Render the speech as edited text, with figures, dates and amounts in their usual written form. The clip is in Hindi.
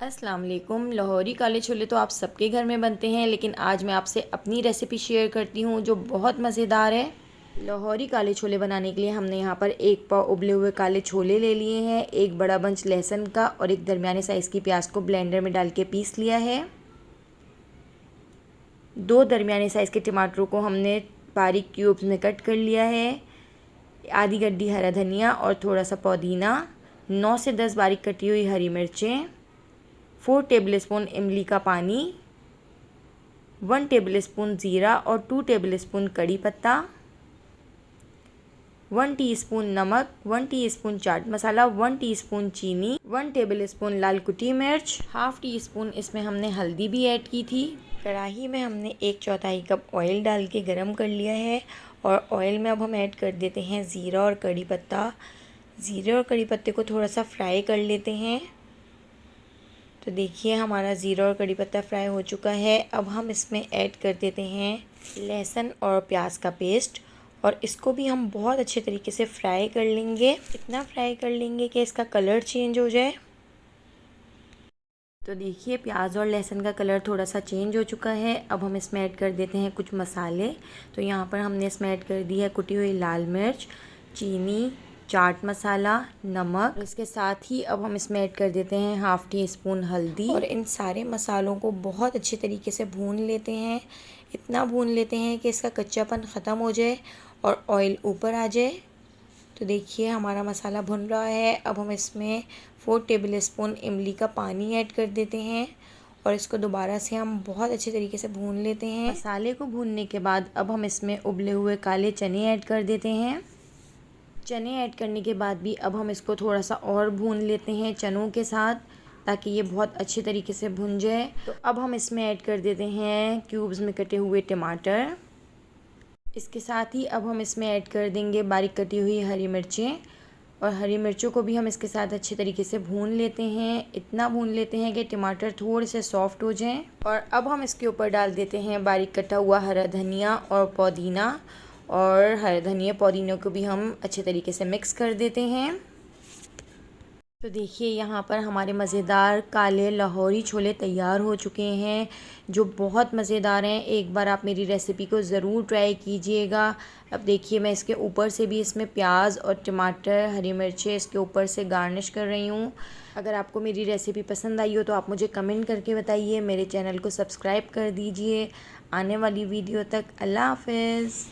अस्सलाम वालेकुम। लाहौरी काले छोले तो आप सबके घर में बनते हैं, लेकिन आज मैं आपसे अपनी रेसिपी शेयर करती हूँ जो बहुत मज़ेदार है। लाहौरी काले छोले बनाने के लिए हमने यहाँ पर 1 पाव उबले हुए काले छोले ले लिए हैं, एक बड़ा बंच लहसुन का और एक दरमियाने साइज़ की प्याज को ब्लेंडर में डाल के पीस लिया है। 2 दरमियाने साइज़ के टमाटरों को हमने बारीक क्यूब्स में कट कर लिया है। आधी गड्डी हरा धनिया और थोड़ा सा पुदीना, 9 से 10 बारीक कटी हुई हरी मिर्चें, 4 टेबलस्पून इमली का पानी, 1 टेबलस्पून ज़ीरा और 2 टेबलस्पून कड़ी पत्ता, 1 टीस्पून नमक, 1 टीस्पून चाट मसाला, 1 टीस्पून चीनी, 1 टेबलस्पून लाल कुटी मिर्च, हाफ़ टी स्पून इसमें हमने हल्दी भी ऐड की थी। कढ़ाई में हमने 1/4 कप ऑयल डाल के गरम कर लिया है और ऑयल में अब हम ऐड कर देते हैं ज़ीरा और कड़ी पत्ता। ज़ीरे और कड़ी पत्ते को थोड़ा सा फ्राई कर लेते हैं। तो देखिए हमारा ज़ीरा और कड़ी पत्ता फ्राई हो चुका है। अब हम इसमें ऐड कर देते हैं लहसुन और प्याज का पेस्ट और इसको भी हम बहुत अच्छे तरीके से फ्राई कर लेंगे। इतना फ्राई कर लेंगे कि इसका कलर चेंज हो जाए। तो देखिए प्याज और लहसुन का कलर थोड़ा सा चेंज हो चुका है। अब हम इसमें ऐड कर देते हैं कुछ मसाले। तो यहाँ पर हमने इसमें ऐड कर दी है कुटी हुई लाल मिर्च, चीनी, चाट मसाला, नमक। इसके साथ ही अब हम इसमें ऐड कर देते हैं हाफ़ टी स्पून हल्दी और इन सारे मसालों को बहुत अच्छे तरीके से भून लेते हैं। इतना भून लेते हैं कि इसका कच्चापन ख़त्म हो जाए और ऑयल ऊपर आ जाए। तो देखिए हमारा मसाला भुन रहा है। अब हम इसमें 4 टेबलस्पून इमली का पानी ऐड कर देते हैं और इसको दोबारा से हम बहुत अच्छे तरीके से भून लेते हैं। मसाले को भूनने के बाद अब हम इसमें उबले हुए काले चने ऐड कर देते हैं। चने ऐड करने के बाद भी अब हम इसको थोड़ा सा और भून लेते हैं चनों के साथ, ताकि ये बहुत अच्छे तरीके से भुन जाए। तो अब हम इसमें ऐड कर देते हैं क्यूब्स में कटे हुए टमाटर। इसके साथ ही अब हम इसमें ऐड कर देंगे बारीक कटी हुई हरी मिर्चें और हरी मिर्चों को भी हम इसके साथ अच्छे तरीके से भून लेते हैं। इतना भून लेते हैं कि टमाटर थोड़े से सॉफ्ट हो जाएं। और अब हम इसके ऊपर डाल देते हैं बारीक कटा हुआ हरा धनिया और पुदीना और हरे धनिया पुदीने को भी हम अच्छे तरीके से मिक्स कर देते हैं। तो देखिए यहाँ पर हमारे मज़ेदार काले लाहौरी छोले तैयार हो चुके हैं जो बहुत मज़ेदार हैं। एक बार आप मेरी रेसिपी को ज़रूर ट्राई कीजिएगा। अब देखिए मैं इसके ऊपर से भी इसमें प्याज और टमाटर, हरी मिर्चें इसके ऊपर से गार्निश कर रही हूँ। अगर आपको मेरी रेसिपी पसंद आई हो तो आप मुझे कमेंट करके बताइए। मेरे चैनल को सब्सक्राइब कर दीजिए। आने वाली वीडियो तक अल्लाह हाफ़िज़।